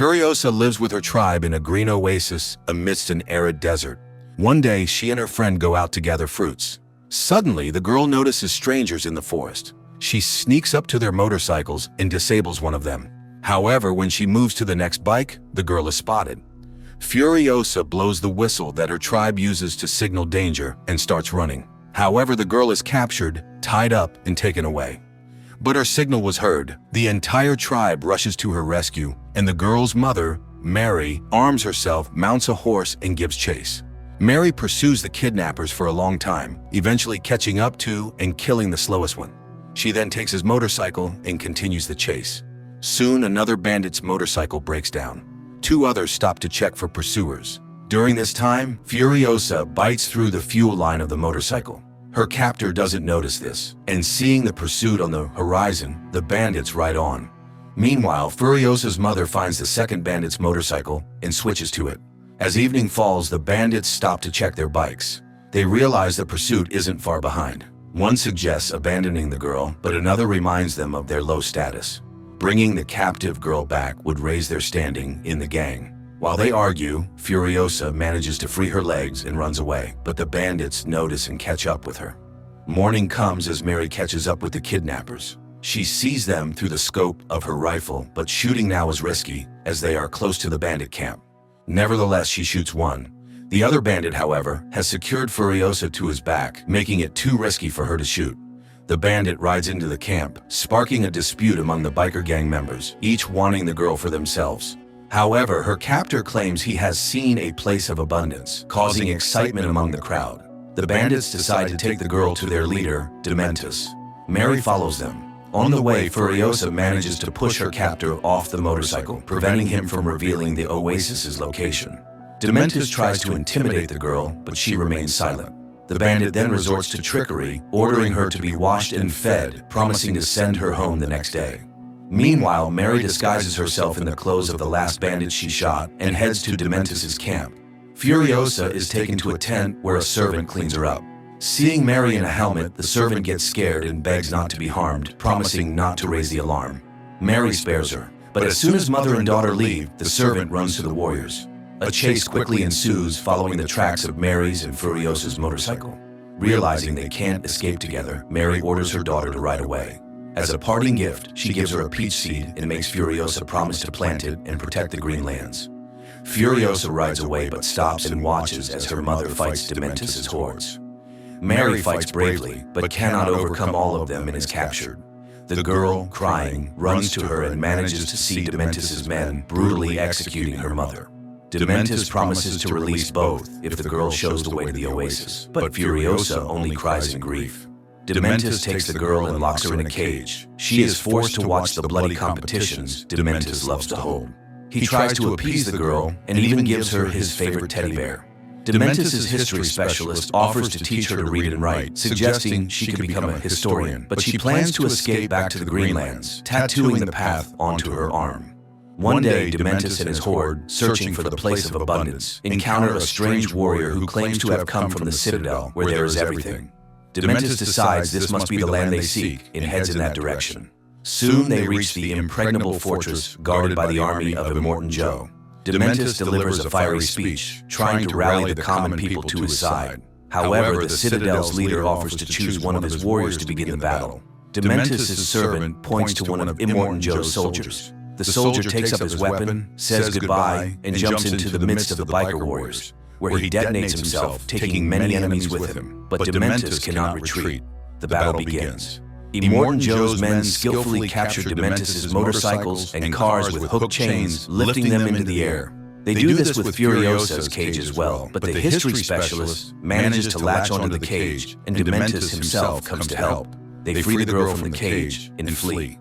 Furiosa lives with her tribe in a green oasis amidst an arid desert. One day, she and her friend go out to gather fruits. Suddenly, the girl notices strangers in the forest. She sneaks up to their motorcycles and disables one of them. However, when she moves to the next bike, the girl is spotted. Furiosa blows the whistle that her tribe uses to signal danger and starts running. However, the girl is captured, tied up, and taken away. But her signal was heard. The entire tribe rushes to her rescue, and the girl's mother, Mary, arms herself, mounts a horse, and gives chase. Mary pursues the kidnappers for a long time, eventually catching up to and killing the slowest one. She then takes his motorcycle and continues the chase. Soon, another bandit's motorcycle breaks down. Two others stop to check for pursuers. During this time, Furiosa bites through the fuel line of the motorcycle. Her captor doesn't notice this, and seeing the pursuit on the horizon, the bandits ride on. Meanwhile, Furiosa's mother finds the second bandit's motorcycle and switches to it. As evening falls, the bandits stop to check their bikes. They realize the pursuit isn't far behind. One suggests abandoning the girl, but another reminds them of their low status. Bringing the captive girl back would raise their standing in the gang. While they argue, Furiosa manages to free her legs and runs away, but the bandits notice and catch up with her. Morning comes as Mary catches up with the kidnappers. She sees them through the scope of her rifle, but shooting now is risky as they are close to the bandit camp. Nevertheless, she shoots one. The other bandit, however, has secured Furiosa to his back, making it too risky for her to shoot. The bandit rides into the camp, sparking a dispute among the biker gang members, each wanting the girl for themselves. However, her captor claims he has seen a place of abundance, causing excitement among the crowd. The bandits decide to take the girl to their leader, Dementus. Mary follows them. On the way, Furiosa manages to push her captor off the motorcycle, preventing him from revealing the oasis's location. Dementus tries to intimidate the girl, but she remains silent. The bandit then resorts to trickery, ordering her to be washed and fed, promising to send her home the next day. Meanwhile, Mary disguises herself in the clothes of the last bandit she shot and heads to Dementus's camp. Furiosa is taken to a tent where a servant cleans her up. Seeing Mary in a helmet, the servant gets scared and begs not to be harmed, promising not to raise the alarm. Mary spares her, but as soon as mother and daughter leave, the servant runs to the warriors. A chase quickly ensues following the tracks of Mary's and Furiosa's motorcycle. Realizing they can't escape together, Mary orders her daughter to ride away. As a parting gift, she gives her a peach seed and makes Furiosa promise to plant it and protect the green lands. Furiosa rides away but stops and watches as her mother fights Dementus's hordes. Mary fights bravely, but cannot overcome all of them and is captured. The girl, crying, runs to her and manages to see Dementus's men brutally executing her mother. Dementus promises to release both if the girl shows the way to the oasis, but Furiosa only cries in grief. Dementus takes the girl and locks her in a cage. She is forced to watch the bloody competitions Dementus loves to hold. He tries to appease the girl and even gives her his favorite teddy bear. Dementus's history specialist offers to teach her to read and write, suggesting she could become a historian, but she plans to escape back to the Greenlands, tattooing the path onto her arm. One day, Dementus and his horde, searching for the place of abundance, encounter a strange warrior who claims to have come from the citadel where there is everything. Dementus decides this must be the land they seek and heads in that direction. Soon they reach the impregnable fortress guarded by the army of Immortan Joe. Dementus delivers a fiery speech, trying to rally the common people to his side. However, the citadel's leader offers to choose one of his warriors to begin the battle. Dementus's servant points to one of Immortan Joe's soldiers. The soldier takes up his weapon, says goodbye, and jumps into the midst of the biker warriors, where he detonates himself, taking many enemies with him. But Dementus cannot retreat. The battle begins. Immortan Joe's men skillfully capture Dementus's motorcycles and cars with hook chains, lifting them into the air. They do this with Furiosa's cage as well, but the history specialist manages to latch onto the cage, and Dementus himself comes to help. They free the girl from the cage and flee.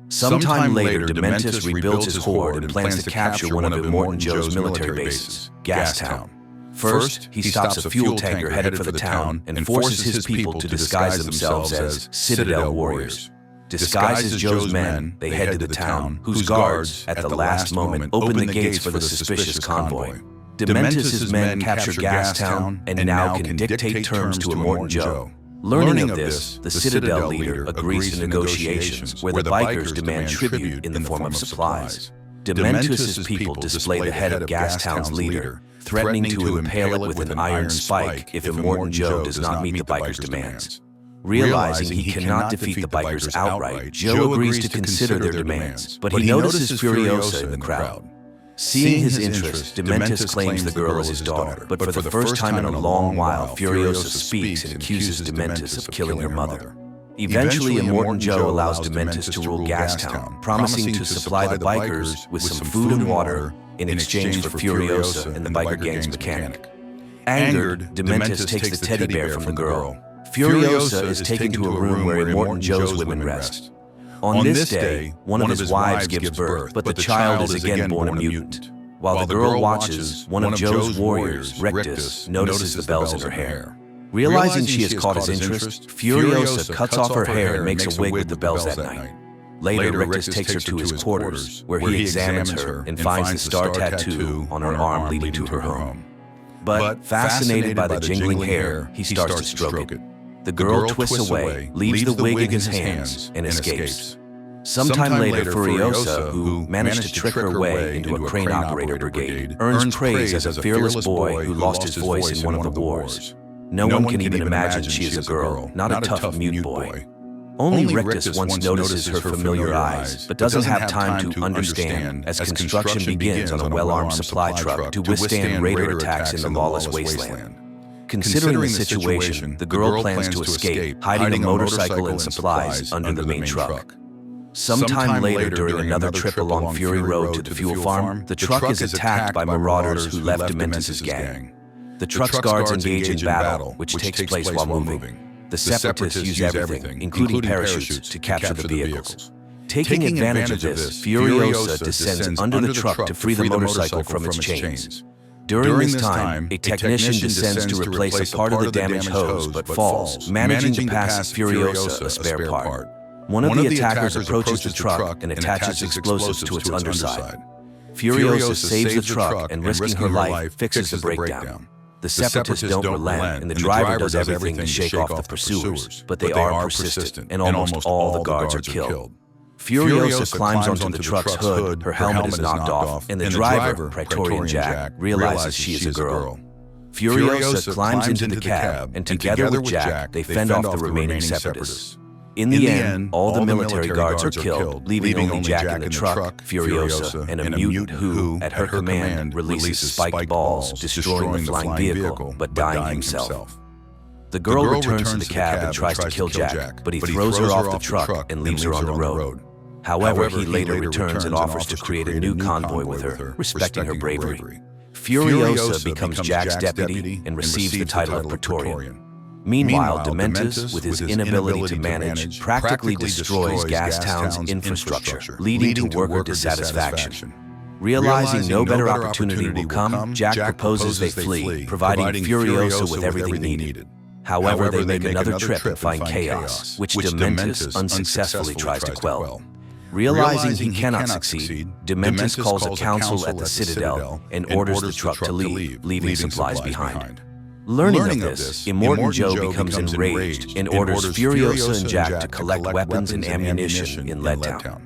Sometime later, Dementus rebuilds his horde and plans to capture one of Immortan Joe's military bases, Gastown. First, he stops a fuel tanker headed for the town and forces his people to disguise themselves as Citadel warriors. Disguised as Joe's men, they head to the town, whose guards, at the last moment, open the gates for the suspicious convoy. Dementus's men capture Gastown and now can dictate terms to Immortan Joe. Learning of this, the Citadel leader agrees to negotiations where the bikers demand tribute in the form of supplies. Dementus's people display the head of Gastown's leader, threatening to impale it with an iron spike if Immortan Joe does not meet the biker's demands. Realizing he cannot defeat the bikers outright, Joe agrees to consider their demands, but he notices Furiosa in the crowd. Seeing his interest, Dementus claims the girl is his daughter, but for the first time in a long while, Furiosa speaks and accuses Dementus of killing her mother. Eventually, Immortan Joe allows Dementus to rule Gastown, promising to supply the bikers with some food and water in exchange for Furiosa and the biker gang's mechanic. Angered, Dementus takes the teddy bear from the girl. Furiosa is taken to a room where Immortan Joe's women rest. On this day, one of his wives gives birth, but the child is again born a mutant. While the girl watches, one of Joe's warriors, Rictus, notices the bells in her hair. Realizing she has caught his interest, Furiosa cuts off her hair and makes a wig with the bells that night. Later, Rictus takes her to his quarters, where he examines her and finds the star tattoo on her arm leading to her home. But, fascinated by the jingling hair, he starts to stroke it. The girl twists away, leaves the wig in his hands, and escapes. Sometime later, Furiosa, who managed to trick her way into a crane operator brigade, earns praise as a fearless boy who lost his voice in one of the wars. No one can even imagine she is a girl, not a tough mute boy. Only Rictus once notices her familiar eyes, but doesn't have time to understand as construction begins on a well-armed supply truck to withstand raider attacks in the lawless wasteland. Considering the situation, the girl plans to escape, hiding a motorcycle and supplies under the main truck. Sometime later, during another trip along Fury Road to the fuel farm, the truck is attacked by marauders who left Dementus's gang. The truck's guards engage in battle, which takes place while moving. The Separatists use everything, including parachutes, to capture the vehicles. Taking advantage of this, Furiosa descends under the truck to free the motorcycle from its chains. During this time, a technician descends to replace a part of the damaged hose but falls, managing to pass Furiosa a spare part. One of the attackers approaches the truck and attaches explosives to its underside. Furiosa saves the truck and, risking her life, fixes the breakdown. The Separatists don't relent, and the driver does everything to shake off the pursuers, but they are persistent, and almost all the guards are killed. Furiosa climbs onto the truck's hood, her helmet is knocked off, and the driver, Praetorian Jack, realizes she is a girl. Furiosa climbs into the cab, and together with Jack, they fend off the remaining Separatists. In the end, all the military guards are killed, leaving only Jack in the truck, Furiosa, and a mutant who, at her command, releases spiked balls, destroying the flying vehicle, but dying himself. The girl returns to the cab and tries to kill Jack, but he throws her off the truck and leaves her on the road. However, he later returns and offers to create a new convoy with her, respecting her bravery. Furiosa becomes Jack's deputy and receives the title of Praetorian. Meanwhile, Dementus, with his inability to manage, practically destroys Gastown's infrastructure, leading to worker dissatisfaction. Realizing no better opportunity will come, Jack proposes they flee, providing Furiosa with everything needed. However, they make another trip and find chaos, which Dementus unsuccessfully tries to quell. Realizing he cannot succeed, Dementus calls a council at the Citadel and orders the truck to leave, leaving supplies behind. Learning of this, Immortan Joe becomes enraged and orders Furiosa and Jack to collect weapons and ammunition in Leadtown.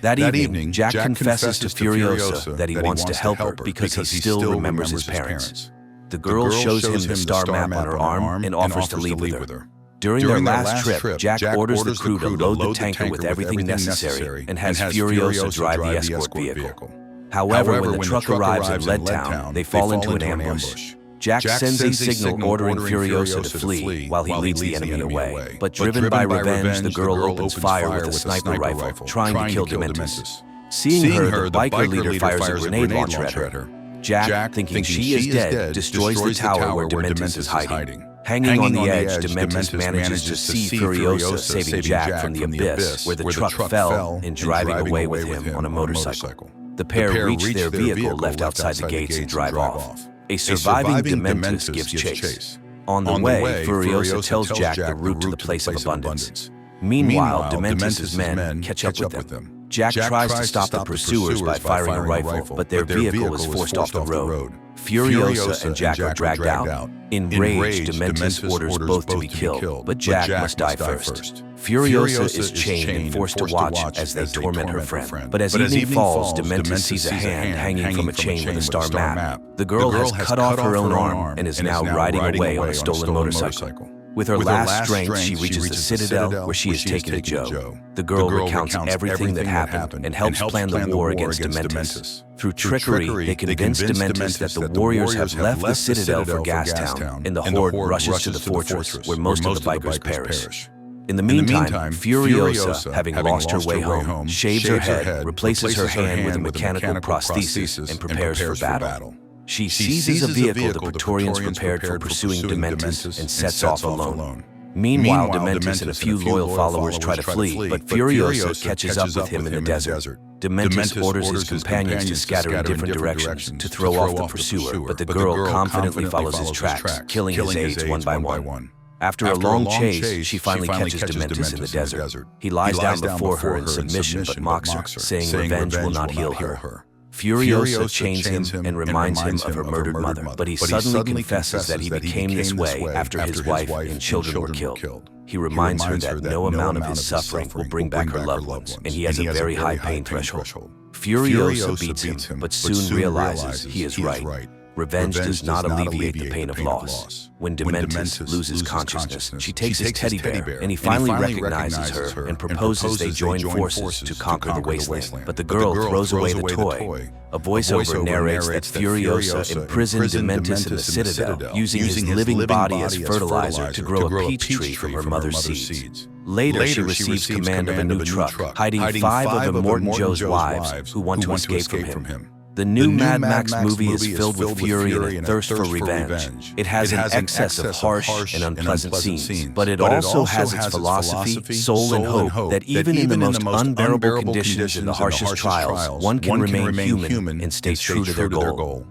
That evening, Jack confesses to Furiosa that he wants to help her because he still remembers his parents. The girl shows him the star map on her arm and offers to leave with her. During their last trip, Jack orders the crew to load the tanker with everything necessary and has Furiosa drive the escort vehicle. However, when the truck arrives in Leadtown, they fall into an ambush. Jack sends a signal ordering Furiosa to flee while he leads the enemy away. But driven by revenge, the girl opens fire with a sniper rifle, trying to kill Dementus. Seeing her, the biker leader fires a grenade launcher at her. Jack, thinking she is dead, destroys the tower where Dementus is hiding. Hanging on the edge, Dementus manages to see Furiosa saving Jack from the abyss where the truck fell and driving away with him on a motorcycle. The pair reach their vehicle left outside the gates and drive off. A surviving Dementus gives chase. On the way, Furiosa tells Jack the route to the place of abundance. Meanwhile, Dementus's men catch up with them. Jack tries to stop the pursuers by firing a rifle, but their vehicle is forced off the road. Furiosa and Jack are dragged out. Enraged, Dementus orders both to be killed, but Jack must die first. Furiosa is chained and forced to watch as they torment her friend. But as evening falls, Dementus sees a hand hanging from a chain with a star map. The girl has cut off her own arm and is now riding away on a stolen motorcycle. With her last strength, she reaches the citadel where she is taken to Joe. The girl recounts everything that happened and helps plan the war against Dementus. Through trickery, they convince Dementus that the warriors have left the citadel for Gastown, and the horde rushes to the fortress where most of the Vikers perish. In the meantime, Furiosa, having lost her way home, shaves her head, replaces her hand with a mechanical prosthesis, and prepares for battle. She seizes a vehicle the Praetorians prepared for pursuing Dementus and sets off alone. Meanwhile, Dementus and a few loyal followers try to flee, but Furiosa catches up with him in the desert. Dementus orders his companions to scatter in different directions to throw off the pursuer, but the girl confidently follows his tracks, killing his aides one by one. After a long chase, she finally catches Dementus in the desert. He lies down before her in submission but mocks her, saying revenge will not heal her. Furiosa chains him and reminds him of her murdered mother, but he suddenly confesses that he became this way after his wife and children were killed. He reminds her that no amount of his suffering will bring back her loved ones, and he has a very high pain threshold. Furiosa beats him, but soon realizes he is right. Revenge does not alleviate the pain of loss. When Dementus loses consciousness, she takes his teddy bear, and he finally recognizes her and proposes they join forces to conquer the wasteland. But the girl throws away the toy. A voiceover narrates that Furiosa imprisoned Dementus in the citadel, using his living body as fertilizer to grow a peach tree from her mother's seeds. Later, she receives command of a new truck, hiding 5 of Immortan Joe's wives who want to escape from him. The new Mad Max movie is filled with fury and a thirst for revenge. It has an excess of harsh and unpleasant scenes, but it also has its philosophy, soul, and hope that even in the most unbearable conditions and the harshest trials, one can remain human and stay true to their goal.